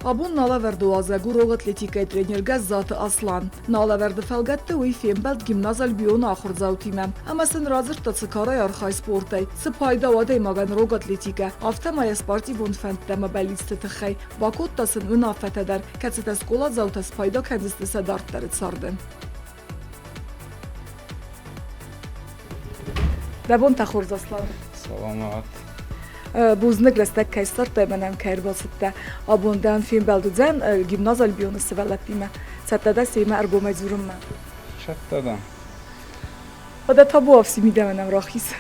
Abun Nalaverdoază, guru atletika trener Gazzat Aslan. Nalaverdi felgatte uy Fembelt gimnazal biyon axurzautime. Ama sen razır tatsakaraya arxay sportay. Spayda vaday magan rog atletika. Aftemaya sparti bund fentdeme beliste tıxay. Bakot tasın ünafet eder. Katsete skola zavta spayda kendistese dartları sardı. Debon taxurz Aslan. Salamat. Buznik lestek kaysar temenem kayrbasıtta. Abundan Fembelduzen gimnazal biyonu sivelatime. Satada seyme ergo meczurum ben. Şattadan. O da tabu afsimi demenem rahis.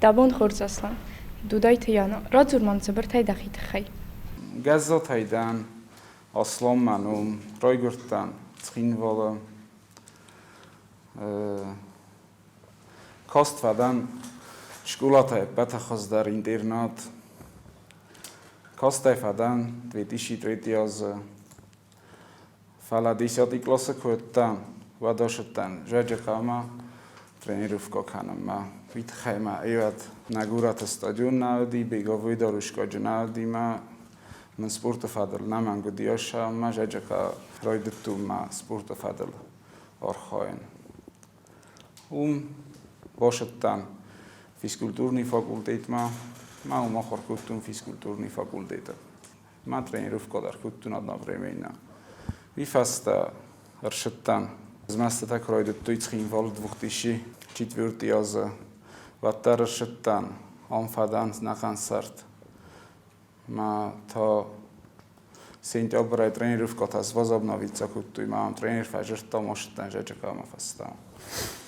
Դաբոն խորձասլան, դուդայ թյանը, ռաձուրման ծբր թայ դախի թխայ։ Gazzat haydan, Aslan manum, Roygurt'tan, Trinvalı, Kostvadan, Şkulatay, Betaxazdar internat, Kostayfadan, 2003 yazı, Fala 10 klasa kuttan, Vadoşuttan, Jajekama, trenerówko kanama. Vitchajma, evat na górata stadion naudi, biegowy doruszko naudi ma, من سپورت فادل نمان گودیاشا ما جاجکا رایدتو ما سپورت فادل آرخاین. باشدتن فیزیکولتورنی فاکولتیت ما آخر کتون فیزیکولتورنی فاکولتیت. ما ترینروف کدر کتون آدم برمینا. ویفستا ارشدتن از ماست تک رایدتوی تخین والد وقتیشی چیت ورتی از واتر ارشدتن آنفادن نکن سرد. Ma ta sentябрь тренировка с возобновиться кутуй мам тренер фажер тамошт танжачка фаста.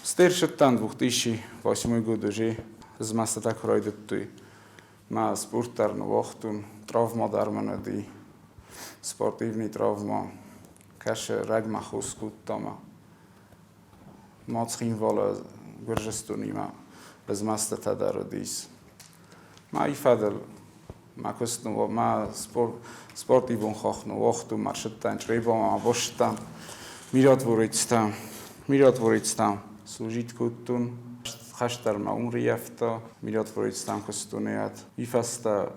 Старшеттан 2008 год уже з масата кройдтуй. Ма спортарну вахтун травма дарманади. Спортивный травма. Каше рагма хускуттама. Мацхин вала гуржестунима без масата дародис. Ма ифадл ما کستم و ما سپورتی بون خواهنم وقتم مرشدتن چریبا ما باشتم میرات وریدستم سوژیت کتون خشتر ما عمری یفتا میرات وریدستم کستونیات ایفستا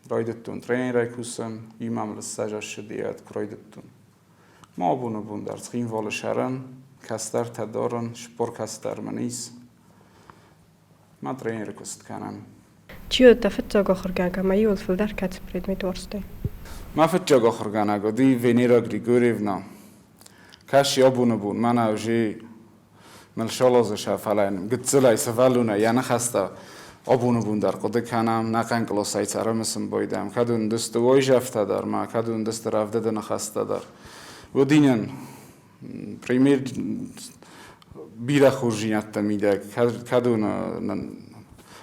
رایدتون ترینر کسم ایمام لساجا شدیات کرایدتون ما بون در تخیم وال شرن کستر تدارن شپور کستر منیس ما ترینر کست کنم چیو تفت خورگاگا ما یول فلدر کات предмет ورسته. ما فتجا خورگانا دی ونیرا گریگوریونا. کاش یابون من اوجی ملشالازش افعالن. گتزلای سوالونا یا نخسته آبون در قد کنم نکن کلاسای سرمسم بایدم. کدوم دست وایج افته در ما کدوم دست رفته دن خسته در. و دینن پریمیر بیرا خورجینت میده کدوم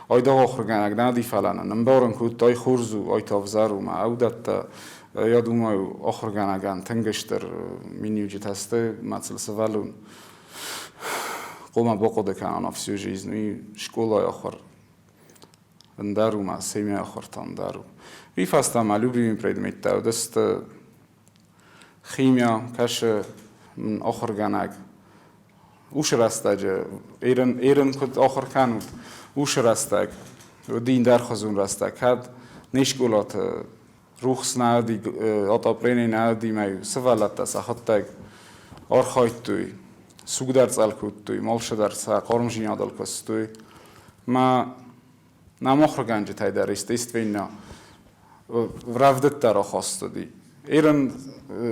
آیدا آخرگانگ نادی فلان نمبارن کود تای خورزو آی تافزارو ما عودت یادم آخرگانگان تنگشتر مینیوجت هسته مثل سوالون قوم باقود کنن افسیوجیز نی شکلای آخر اندارو ما سیمی آخر تاندارو ویفاستا مالو بیم предмет تا دست خیمیا کاش آخرگانگ اوش راستاجه ایران کد آخر کند اوش راستگ و دین در خزون راستگ هد نشکلات روخس نادی آتاپرینی نادی میو سوالات تا سخطگ آرخایت توی سوگ در سال کود توی مالش در سال قرمجین آدل کست توی ما نماخر گنج تای در است وینا ورافدت در آخاست دی ایران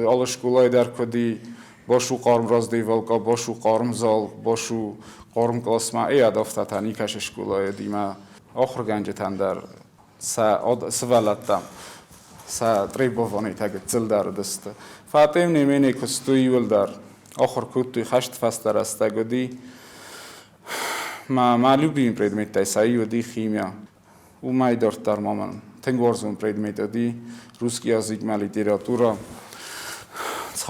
آلشکولای در کدی باشو قارم راز دیوالکا باشو قارم زال باشو قارم کلاسما ادافت تانی کشش کلای دیما آخر گنج تن در سوالاتم تریبوانی تاگت زل در دست فاتیم نمینه کستوی ول در آخر کتوی خشت فست در استگودی ما معلومیم предмет تای سعی و دی خیمیا و مای دارت در مامن تنگورزون предмет دی روسکی язык ما لیتراتورا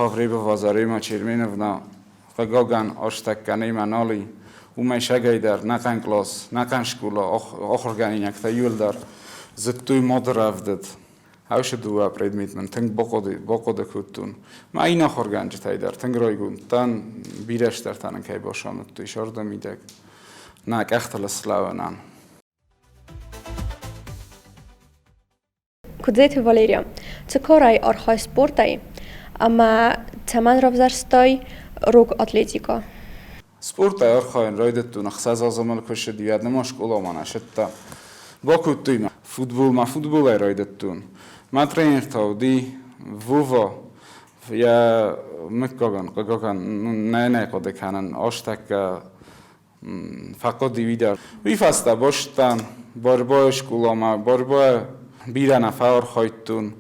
خبری به وزاره ما چرمینونا و گاگان آشتکانی منالی و میشه در نکن کلاس نکن شکولا آخر گانی نکته یول در заттуй модравдат. Hawsje doe predmet men tank boqode kutun. Ma ina xorganj taydar tank roygun tan birashtar tanan kay boşamut tu ishorda midak. Nak axtala slawanan. Kudzetu Valeria, цикорай архай спортай, ама цаман равзарстай руг атлетика. Спортай архайн ройдетту нахсаз азамал көші диядны машкула мана шетта. Бокуттуйма футболай ройдеттун. ما ترينر تودي وووا یا مکگان نه قد کنن آشتک فقط دیویدار ویفسته باشتن باربایش کلاما باربای بیره نفر خواهیدتون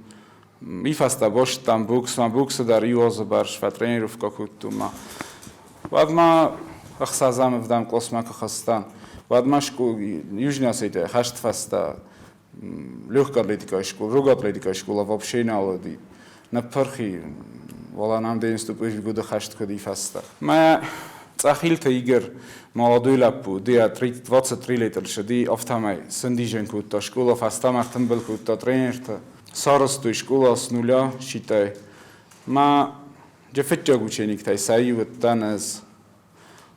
ویفسته باشتن بوکس در یوز برش و ترینر افکا کودتون بعد ما اخصازم افدام کلاس که خواستن بعد ماشکو южный осетия хашт фаста легкая атлетика школа, руга атлетика школа вообще не алоди. На пархи, вала нам день ступишь года хашт ходи фаста. Ма цахилта игр молодой лапу, dia 23 лет шди автомай сандижен кутта школа фаста махтан был кутта тренерта. Сарасту школа с нуля считай. Ма джефетчаг ученик тай саиват таназ.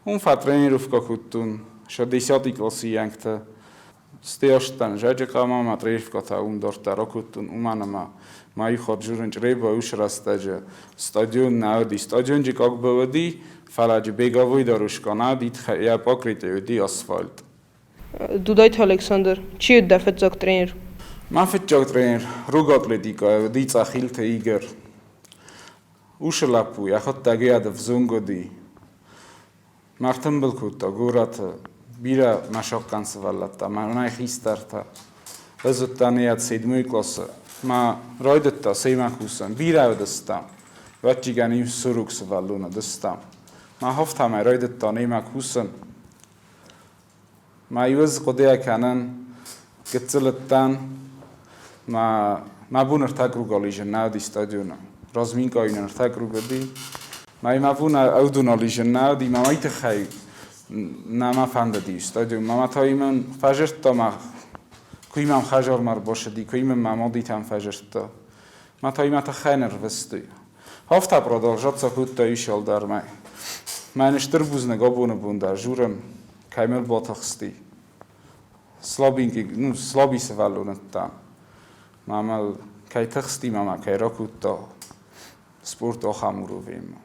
Фа тренеров какуттун, что 10 классы янгта. Стеоштан жаджика мама трейфката дорта рокутун уманама маи ходжурен ჭრება უშრასტაჯა სტადიონ ნაოდი სტადიონჯი კოგბოვდი фараჯ беговой дорожка дитха я покрытый асфальт. Дудайт Александр, чий дафетзок тренер? Мафетзок тренер, руга атлетика, дица хилте игр. Ушелапу, я хоттагиад взунгоди. Мартын билкута гурата Bira mașocanță valata, ma nu ai histarta. Rezultaniat sedmui klasă, ma roidetta seima kusan, bira odesta. Vacigani surux valuna desta. Ma hofta mai roidetta neima kusan. Ma iuz qodea kanan getzelettan ma bunar tagrugalijen naudi stadiona. Rozminka inar tagrugadi. Ma bunar audunalijen naudi ma maite khay. نما فهمیدی استادیوم ما تایمن فجرت تا ما کویم خجار مر باشدی کویم مامادی تام فجرت تا ما تایم تا خنر وستی هفته продолжать سکوت ایشال در ما منش تربوز نگابونه بونده جورم کامل باتخستی سلابینگ سلابی سوالونه تا مامل کی تخستی ماما کی راکوت تا سپورت آخامورو ویم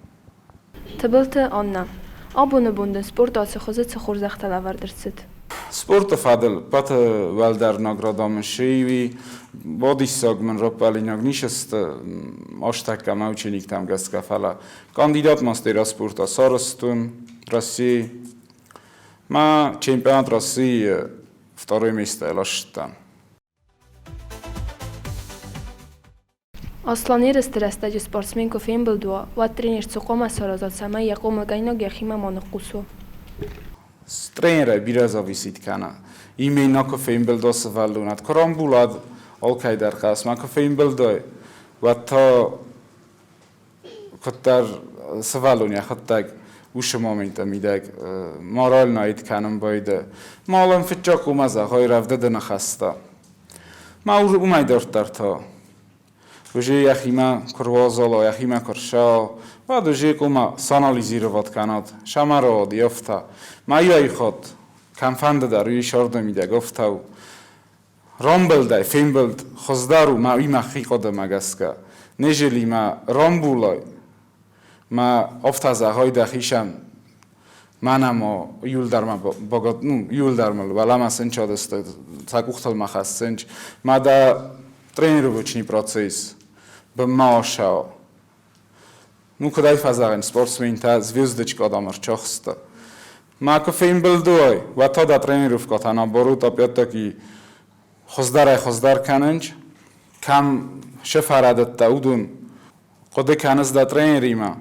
تبلت آننا Abone bunden sportați xozeți xurzaxta lavardırsit. Sporta fadel pat valder nagradam shivi bodisog men ropalinag nishest ashtakka mauchenik tam gaska fala kandidat mastera sporta sarastun России ma чемпионат России второе место лашта. Aslanir stresteci sportsmenko Wimbledon, wat trener цукома саразатсама яқомагайног яхима монуқусу. С тренера бира зависит кана. Именно ко Wimbledon савалунат. Корамбулад олкай дар қас. Ма ко Wimbledon wat то коттар савалуня хаттаг уша момента мидаг морально айт канам байда. Малам фитчак умаза хой равда дана хаста. Ма умай дортар то. Уже яхима курвазала, яхима курша, بعد уже кома санализировать канат. Шамаро диофта. Майя ход. Камфанда дар юй шорда мида гофтау. Ромбелдай, фембелд, хоздару ма има хикода магаска. Нежели ма ромбулай. Ма офтаза хойда хишам. Манамо юлдарма богат, юлдармал, валама сенчадест, цакухтал махас сенч. Мада тренировочный процесс. Бмашао. Ну куда фазарен спортсмен та звездочка адамар чахста. Мако Wimbledon, вата да тренировка та наоборот опять-таки хоздар каненч, кам шефарадат та удун, коде канез да тренерима.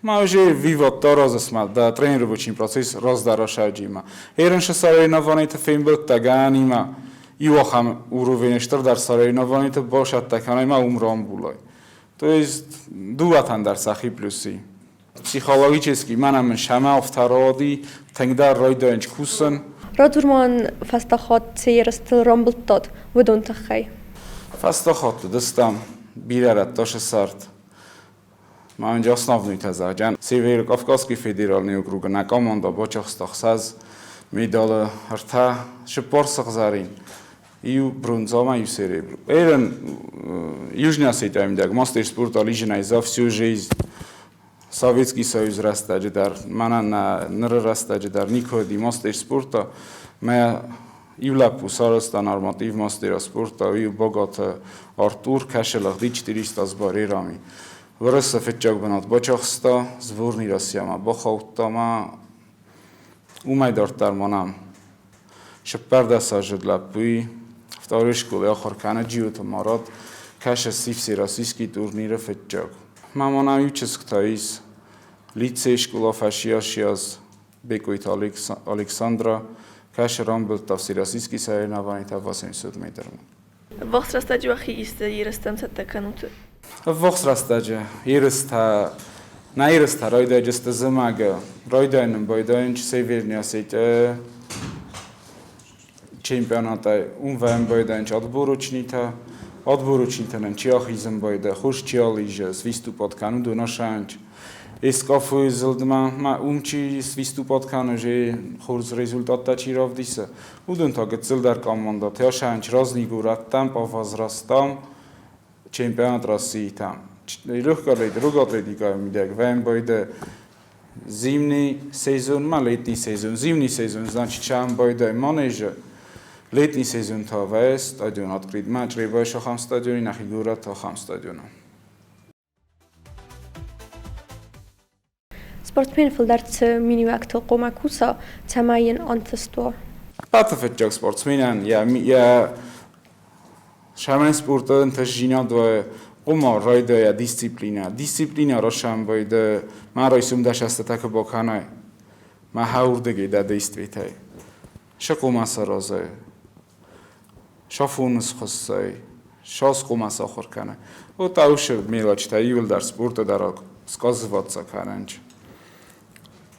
Ма уже вивот то разосма да тренировочный процесс раздарашаджима. Ерен шесарейнованет Wimbledon таганима. Иохам уровенештер дар сарайнованите бошад таканай ма умрам булай. То есть дуатан дар сахи плюси. Психологически манам шама автароди тенгдар ройдоенч кусан. Radzurman fastahot seyrestil rambultad vuduntakhai. Fastakhot dostam birarat toshsart. Ma önce основную тазаджан. Северо-Кавказский федеральный округ на команда бочахстахсаз медали арта шпорсах зарин. Иу бронзома и серебро. Эрен Южная Осетия имеет мастер спорта лижная за всю жизнь. Советский Союз растадждар, мана на растадждар никоди мастер спорта. Мы Ивлапу Саростан норматив мастера спорта и богат Артур Кашелах ди 400 сборирами. Выросла фетчак бенат бочахста, сборной Россияма бахаутама умайдар тарманам. Шепарда саждла пуи второй школы охаркана джиута марат каша сифси российский турнир фетчак. Мамана уческтаис лицей школа фашиашиаз Бекоит Александра каша рамбл тавси российский соревнования та 800 метров. Вахс растаджу ахи ист ирестам саттаканут. Вахс растаджа иреста на иреста ройда джеста замага ройдайным бойдайнч Северная Осетия чемпионата умваем бойдайнч отборочнита Odborúčníte čiachizm bojde, chuščialíže, svistupot kanu do našanč. Eskafu zildma, ma svistupot kanu, že churz rezultat tači rovdise. Udun taget zildar komanda, teašanč razný gurat tam, pavazras tam, čempionat России tam. Rugatletika midagi, vem bojde zimný sezon, ma letní sezon. Zimný sezon, znači čam bojde maneže. Letní sezon ta ve stadion odkryt match, rejba shacham stadioni na figura ta kham stadiona. Sportmen fildarts minivakt qomakusa tamayin antesto. Patafetjak sportsmenen ja shaman sportun tajina do qoma rayda ya disciplina. Disciplina rosham boyde ma raysum dashastak bokanay. Ma haurdegi da действитay. Shaqoma sarazay. Шафунс хосай, шас комаса хоркана. Вот ауше мелочта ивэл дар спорта дараг сказываться каранч.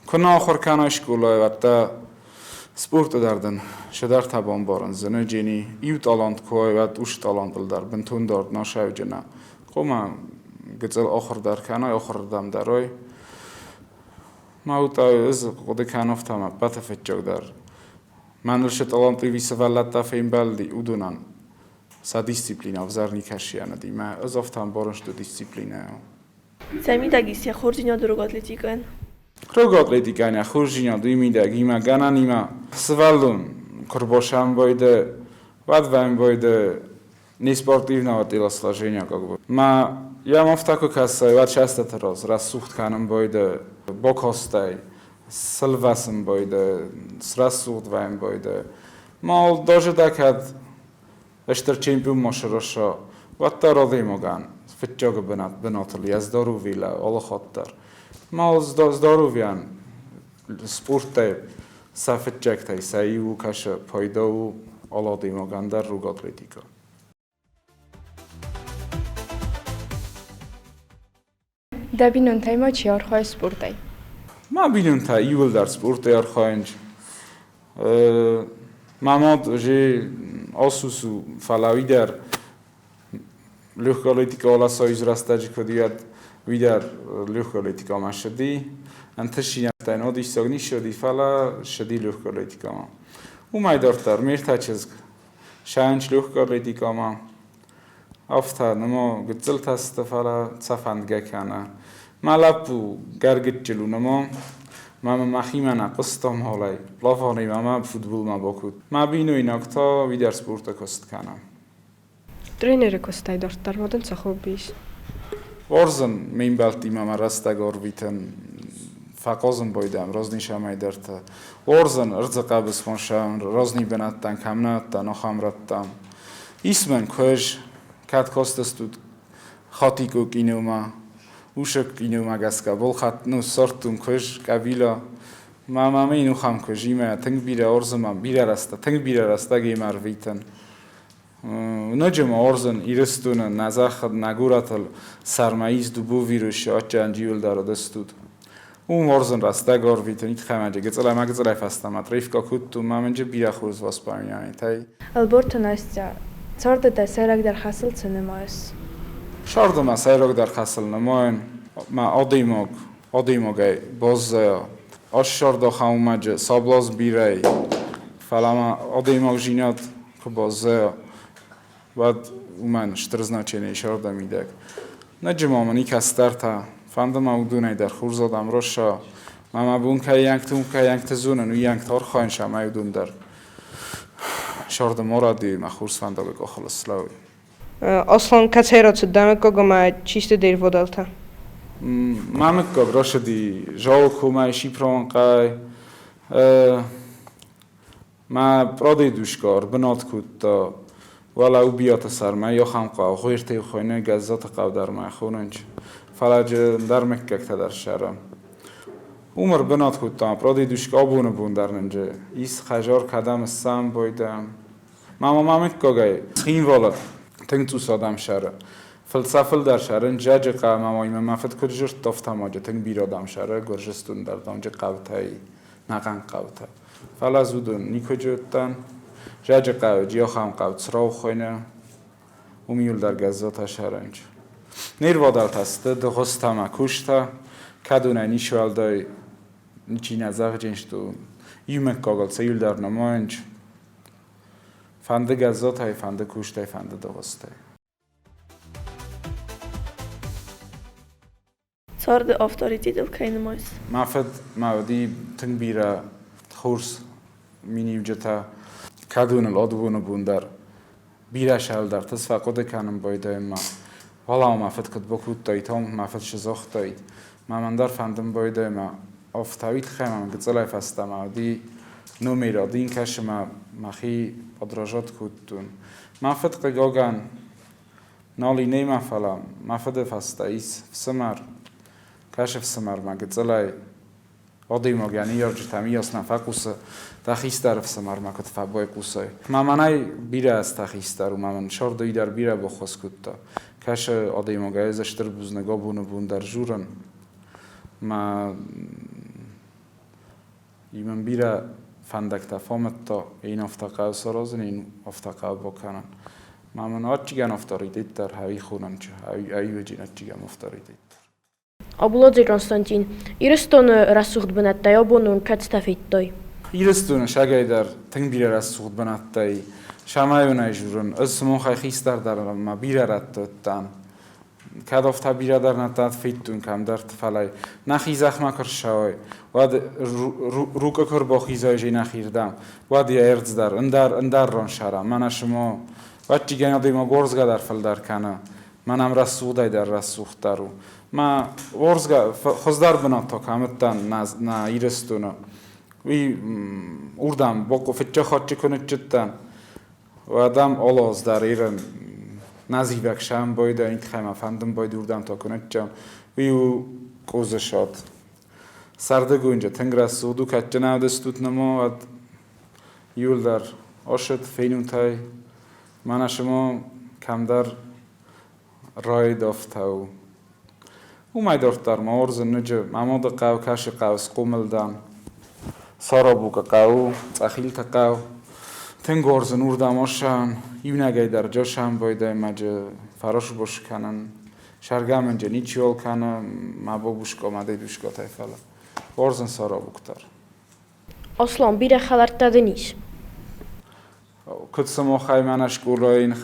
Кона хоркана школа ватта спорта дардан шадар табан баран зне жени ив талант кой ват уш талант дар бентун дар нашав жена. Кома гцел охр дар кана охр дам дарой. Маута из коде канафтама патафетчак дар. Манлше таланты висаваллата феймбалди удунан. Sa disciplina vzarni kašiana dima, azoftan boronšto disciplina. Samidagisia khurjina drugatletikain. Drugatletikain khurjina dimidagima gananima svaldun kurbosham boyde vadvam boyde неспортивного телосложения как бы. Я мав тако каса ват часто раз сухт канам бойде бокостай сылвасым бойде срас сухтваем бойде. Мал даже такад اشتر چمپیون ماشراشا وقت راضی مگن فتجاگ بناتلی از دارو ویلا آل خاطر ما از دارو ویان سپورت سفتجاگ تای سعیو کاش پایدا و آلادی مگن در روگات لیتیکا. دبینون تای ما چیار خواهی سپورتای؟ ما بینون تای ایول در سپورتای خواهنج. Mamad že osusu fala vidar lehkoatletika ala soyuz rastaji kodiyad vidar lehkoatletika ma shadi antashina tanodi sogni shadi fala shadi lehkoatletika ma umaydartar mertachizg shanch lehkoatletika ma afta namo gitzeltast fala tsafandga kana malapu gargitjelu namo ماما مخیمنا قسطم حالی لافانی ماما فوتبال ما باکود ما بینو اینکتا ویدر سپورت کست کنم ترینر کستای دارت در مدن چه خوب بیش ورزن مین بالتی ماما رستگار بیتن فقازم بایدم رازنی شمای درتا ورزن ارزقا بسمانشم رازنی بناتن کم ناتن آخام راتم اسمن کج کات کستستود خاطی کو کینو ما Ushak inu magaska bolhat no sortum koj kabila mama inu ham kojima tang bira orzama bira rasta gemar vitan najma orzan irestuna nazakhad naguratal sarmaiz dubu virus achan jiul daradastud ورزن راسته گارویت نیت خمنجه گذلا ما گذلا فستم ریفکا کود ما منجه بیا خورز واسپامیانی تای Alberto Nastya, царда да сайраг дар хасл ценемас. شاردم سایرگ در خسل نماین ما آدیموگای باز آشار دا خامومج سابلاز بیری فلما آدیموگ جینات که باز بعد من شترزناچینی شاردم میدک نجمع منی کستر تا فندم اودونای در خورز آدم روشا ما بون که ینگ تزونن و ینگ تار خواهن شما اودون در شاردم مرادی ما خورز فنده بگو خلاص لاوی Aslan kaç hayratı demek kogama çişte değil vodalta. Mamy roszydi żołku ma szipronqay ma prody duszkor benotku to wala ubiata sarma yo xamqa xoirte xoyne gazzata qavdar ma xonanch falaj dar mekkek tadar sharam umr benotku to prody duszka obune bundarnje is xajar qadam sam boydam mama mamek kogay xin wala تنگتوس آدم شره فلسفه در شهرن جاج قام مایم مافت کجرت تفته ماجه تنگ بیر آدم شره گرجستون در دامج قوتای نقن قوته فلا زودن نیکوجتن جاج قو جیا خام قوت سراو خوینه امیول در گزات شهرنج نیر وادال تسته دخست ما کشته کدونه نیشوال دای نیچی نزاق جنشتو یومک کاغل سیول در نماینج فنده گزات های فنده کشته فنده دغسته Царда авторитет кайнамайс. مافد مودی تنگ بیره خورس مینیو جتا کدون الادوون بوندر بیره شهل در تصفقود کنم بایده ما والا مافد کد بکود دایت هم مافد شزاخت دایت ما من در فندم بایده ما افتاویت خیمم گذلای فسته مودی نومیرا دین کش ما مخی ادراجات کودتون مافد قگاگن نالی نیمه فلام مافد فسته ایس فسمر کشف سمر ما گذلای آدی مگانی یارج تامی اصلا فقوسه تخیستر فسمر ما کت فبای قوسای ما منای بیره از تخیستر و ما من شاردوی در بیره بخواست کودتا کش آدی مگای زشتر بزنگا بون در جورن ما ایمن بیره فندک تفاهمت تا این افتقاء سرازن این افتقاء بکنن ما من آتچیگن افتاریدید در هایی خونن چه هایی وجین آتچیگن افتاریدید Abulazi Konstantin, iriston rassuht benatta abonun katstafittoy. ایرستون شگای در تنگ بیره رست سوخت بناتای شمایون جورن اسمون خی خیستر در ما بیره رتتن کد افتا بیره در نتات فیتون کم در تفلای نخی زخم کر شوی واد روک کر با خیزای جی نخیردم واد یا ارز در اندر ران شرم من شما واد چیگن آدی ما گرزگا در فل در کنه منم رسودای در رسوخت درو ما ورزگا خزدار بناتا کامتن نه ایرستونه وی اردم باکو فتچه خاطی کنه جدن و آدم آلاز در ایران نزدیک بکشم باید این خیمه فندم باید اردم تا کنه جم وی او کوزه شد سرده گوینجا تنگ رسودو کچه نودستود نما و یول در آشد فینون تای من شما کم در رای دافته و او دارت در مورز نجه مماد قو کش قوس قومل دن سارا بوک قو تخیل تقو تنگورز نور دماشان یونگای در جاشم بایده مجه فراش باش کنن شرگم انجا نیچیول کنن ما با بوشکا مده دوشکا تایفلا ورزن سارا بوکتر Aslan bire xalartdadı nis. کدسمو خای من اشکولای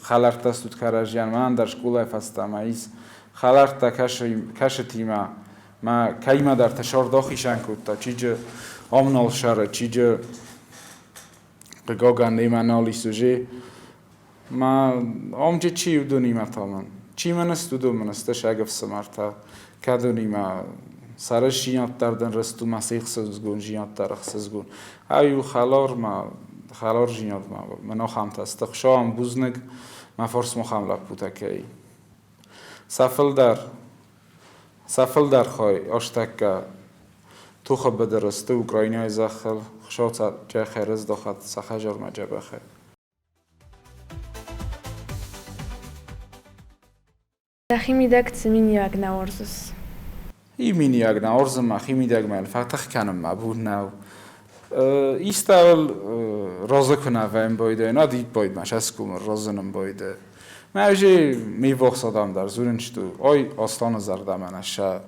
خلرت استود کارجیان من در شکولای فستم ایس خلرت کش تیما ما کایما در تشار داخیشان کودتا چیجه آمنال شره چیجه قگاگن نیما نالی سوژه ما آمجه چی دونیما تامن چی من استودو من استش اگف سمرتا کدونیما سرش جیات دردن رستو مسیح سزگون جیات در خسزگون ایو خلار جیات ما منو خام تستخ شام بوزنگ ما فرس مخام لپوتا کی سفل در خواهی آشتک تو خب بدرسته اوکراینای زخل خشات جای خیرز داخت سخجار مجبه خیر Дахи midак цмини агнаорзус. ایمینیاگ نه ارز ما خیمیدیاگ مال فتح کنم مبود ناو ایستال رازه کنه و این بایده نه دید باید مش از کوم رازنم بایده ماجی میوخ صدام در زورنش تو آی آسلان زرده منشه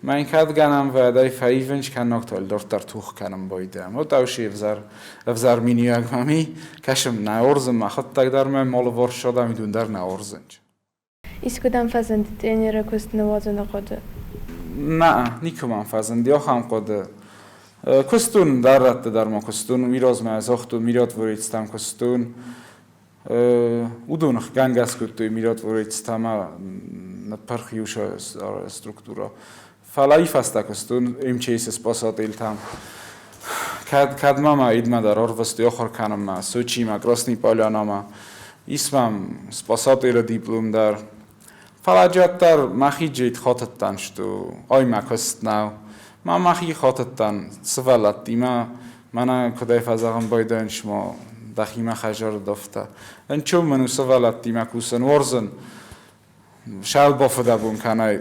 من کد گنم و دای فایونج کن نکتال دارت در توخ کنم بایده اما داوشی افزار مینیاگ مامی کشم نه ارزم ما خود تک در من مال وار شده میدون در نه ارزنج Իսկ դամ ֆազն տրեները կստնվածն aqodı. نه نیکمان فازندی آخام قده کستون در رد در ما کستون میراز معزاختون میراد وریدستم کستون udunach gangas kutui mirat voritshtama parchiusha struktura falai fasta kostun imchese spasatel tam kad mama idma dar orvasti okhor kanam ma sochi ma krasni polyanama ismam spasatel diplom dar falajattar mahijit khatattan shtu ay makost now ma mahi khatattan svalat ima mana kudai fazagam baydan shmo دخیمه خجار دافته. انچو منو سوالتی مکوسن ورزن شال بافده بون کنای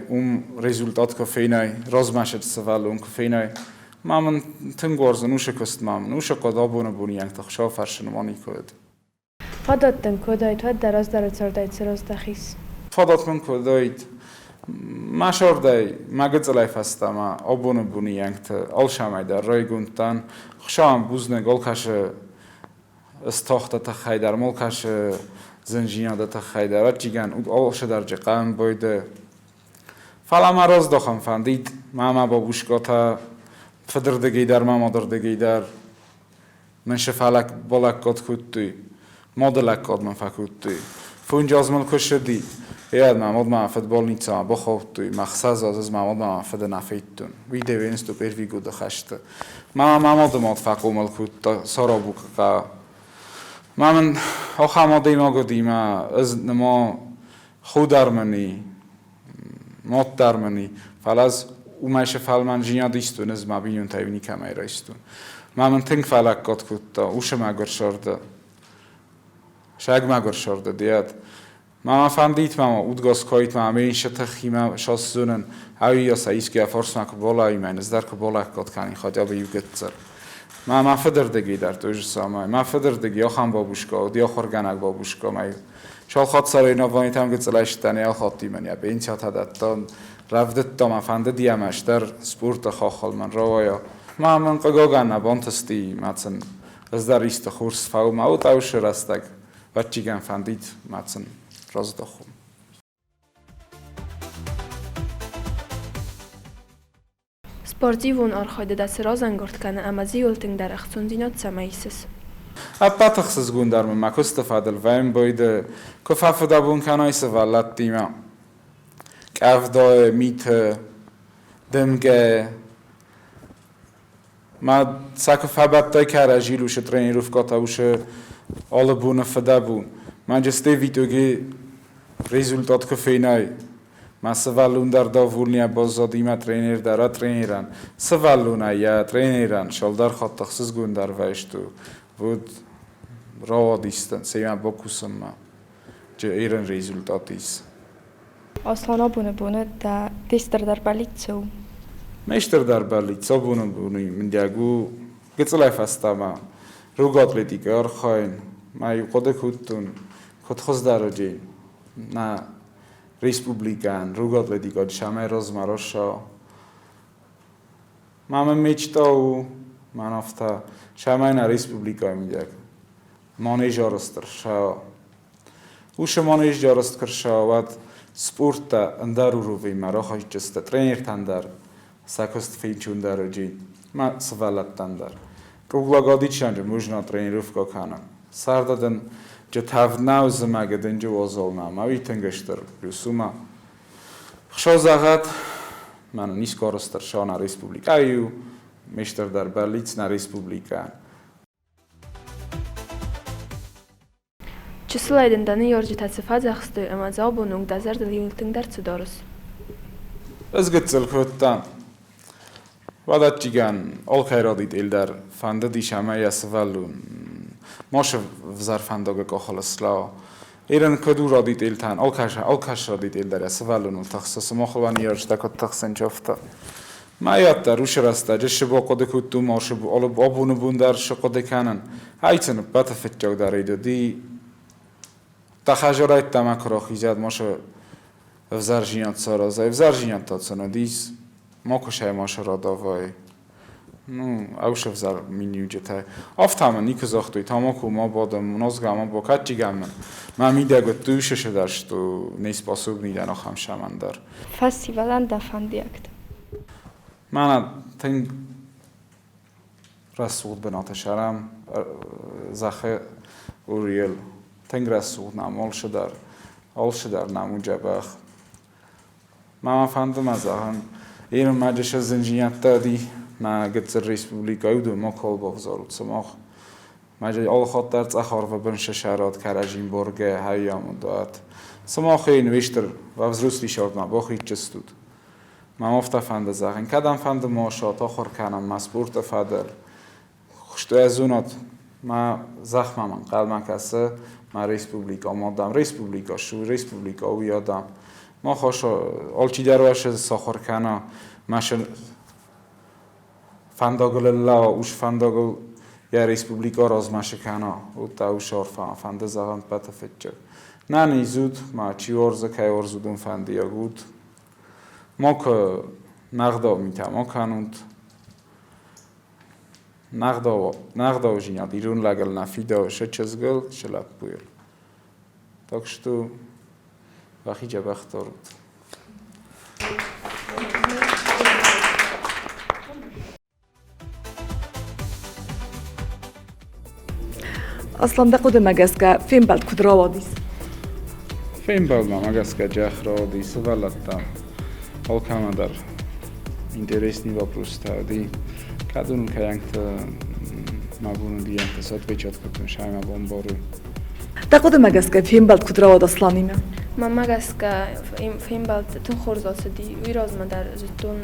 رزولتات کفینای رازمشت سوال اون کفینای من تنگ ورزن اوش کست اوش قدا بونه ینگ تخشا فرشنمانی کد. فاداتن کدایت و دراز سردایت سراز دخیس. فادات من کدایت ماشور دای مگت لایف است ما بونه ینگ ت آلشامای در رای گونتن خشام بوزن گلکش استاخته تخیدر ملکش زنجینا تخیدر چیگن آلش در جقان باید فعلا مراز دخم فندید ماما بابوشکاتا فدردگی در ماما دردگی در منش فلک بالک کد کدی مدلک کد من فکودی فونجاز ملکش دی یاد ما فوتبال نیچه بخوابی مخصوص از ما فد نفیدتون ویدیو اینستو پیروی گود خشته ماما دماد فکو ملکود سارا بوکا من آخام دیما گدیم از نما خود درمانی مات درمانی فلاز اومش فلمن جیان دیستون از ما بیون تایونی کمی رایستون من تنگ فلک کات کتا اوش مگر شرده شاگ مگر شرده دیاد ما فهمیدیم ما اودگاز کایت ما این شت خیمه شاس زنن هایی یا سعیس که فرس مک بالای من از در که بالای کات کنی خدا بیوگتر ما فدردگی در توش سامای ما فدردگی آخام بابوشکا و دیا خورگانک بابوشکا ما شال خاط سرای نوانی تام گذشتنی آل خاطی منیا به این چات هدتان رفت تا ما فند دیامش در سپورت خاخال من روایا ما من قگاگان نبانتستی مثلا از در ایست خورس فاو ما اوت اوش رستگ و چیگن فندید مثلا راز دخوم Sportivun archajde da se rozangort kana amazi ulting dar achtzundinot samaises. ابتخصص گوندار من مکست فادل ویم باید کفاف دابون کنای سوالات دیما کاف دای میت دمگه ما ساکف هبت دای کاراجیل وش ترین رفقاتا وش آل بون فدابون ما جسته ویدوگی رزولتات کفینای ما سوالون در داورنیا بازادی ما ترینر دارا ترینران سوالون یا ترینران شالدار خاط تخصص گوندار وایشتو بود راه دیستن سیمان با کوسم ما چه ایران رزولتاتیس Aslan bune da tester dar balitso. میشتر در بالیتسا بونی من دیگو گذلای فستما روگات لیدیگر خاین ما یوقده کودتون کد خوز درجه نه ریسپوبلیکان روگات لیدیگر شامه روز مراشا ما میچتاو من افتا شامه نه ریسپوبلیکا میدیگ مانه جارستر شا وش مانه جارست کرشا واد سپورت اندارو روی مرا خواهی جسته ترینر تندر ساکست فیچون درجه ما سوالات تندر روگاگادی چنده موجنا ترینروف کا کنم سردادن جه تاوناو زماگه دنجه وازالنا ما ویتنگشتر بیوسوما خشازاغت من نیس کارستر شانا ریسپوبلیک ایو میشتر در برلیц на республика. Числайден даны yorjitasi fazahsты амаза бунуң дазар дилтиң дарцы дорус. ازگتزل کتان وادات چیگن آل خیرادید ایلدر فنده دیشمه یا سوالون ماشه وزار فنداگه که خالصلا Իրեն կդու ռադիտել տան, ալքաշ ռադիտել դարը սվալուն ու թախսոս մոխլվան երաշտակոտ թախսեն ճոֆտա։ Մայատը ռուշրաստա ջշբո կոդկուտու մոշբ ոլբ օբունու բունդար շկոդեկանն հայցն պատը ֆեճող դարիդը դի տախաժորայտ տամակրոխ իջად մոշը վզարժինյատ սորոզայ վզարժինյատ տոցնը դիս մոկոշայ մոշը ռադավայ Aușă vzar miniu jete. Aftamă nică zohtui, tamoku ma bodam, nozgama bokat jigamman. Ma midego tușe ședar ștu neisposobni da noch am șamandar. Festivalan da fandiakt. Mana ten rasud benate şaram zahe uriel. Ten rasud nam ol ședar namu jabach. Mama fandam azahan. Iron majșa zinjiyat di ما قلت الريسبوبليكا يودو ما كل بغزار وتصمخ ما جاي أول خاطر تأخر وبنش شهرات كراجين برجة هاي مدات صماخي نوشتر وفزروسلي شرط ما باخي جستود ما مفتا فند زاخن كدام فند ما شات آخر کنم مسبورت فدر خشتو ازونات ما زخم من قلب من کسه ما ريسبوبليكا ما دام ريسبوبليكا شو ريسبوبليكا ويادم ما خوش آلچی درواش ساخر کنم ماشل فنداگل اوش فنداگل یا ریسپوبلیکا رازماشه کنا و تا اوش آرفان فنده زغان پت فتجر نه نیزود ما چی ارزه که ارزودون فنده یا گود ما که نقدا میتم ما کنوند نقدا و جینا دیرون لگل نفیده و شچزگل شلت بویل تاکشتو وقتی جا بختارود أصلاً دقود مجازكا فين بلد كدراواديس؟ فين بالنا مجازكا جاخراديس ولدتم هل كمان در интересный вопрос تادي كادون كيانت مابون ديانت سات بيجات كتون شايما بومبارو دقود مجازكا فين بلد كدراواد أصلانينا؟ ما مگسکا فیم بالت تون خورزات دی ویراز ما در زتون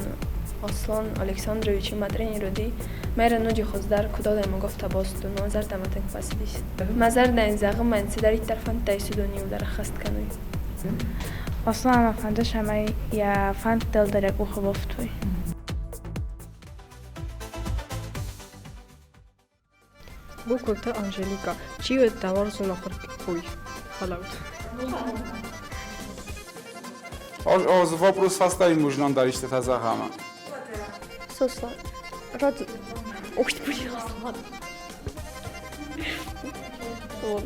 Aslan Aleksandroviçi madreni rodi mera nudi xozdar kudada ma gofta bostun nazar tamaten pasidis mazar dan zagım man sidari tarfan taysudoni ular khast kanui Aslan ama fanda şamay ya fand del derek u khoboftoy. Bukota Angelika. Чио таварзу нахор хуй. Халаут. Оз вопрос фастай мужнан дариште тазахама Сосла. Рад. Ух ты, блин, Аслан. Вот.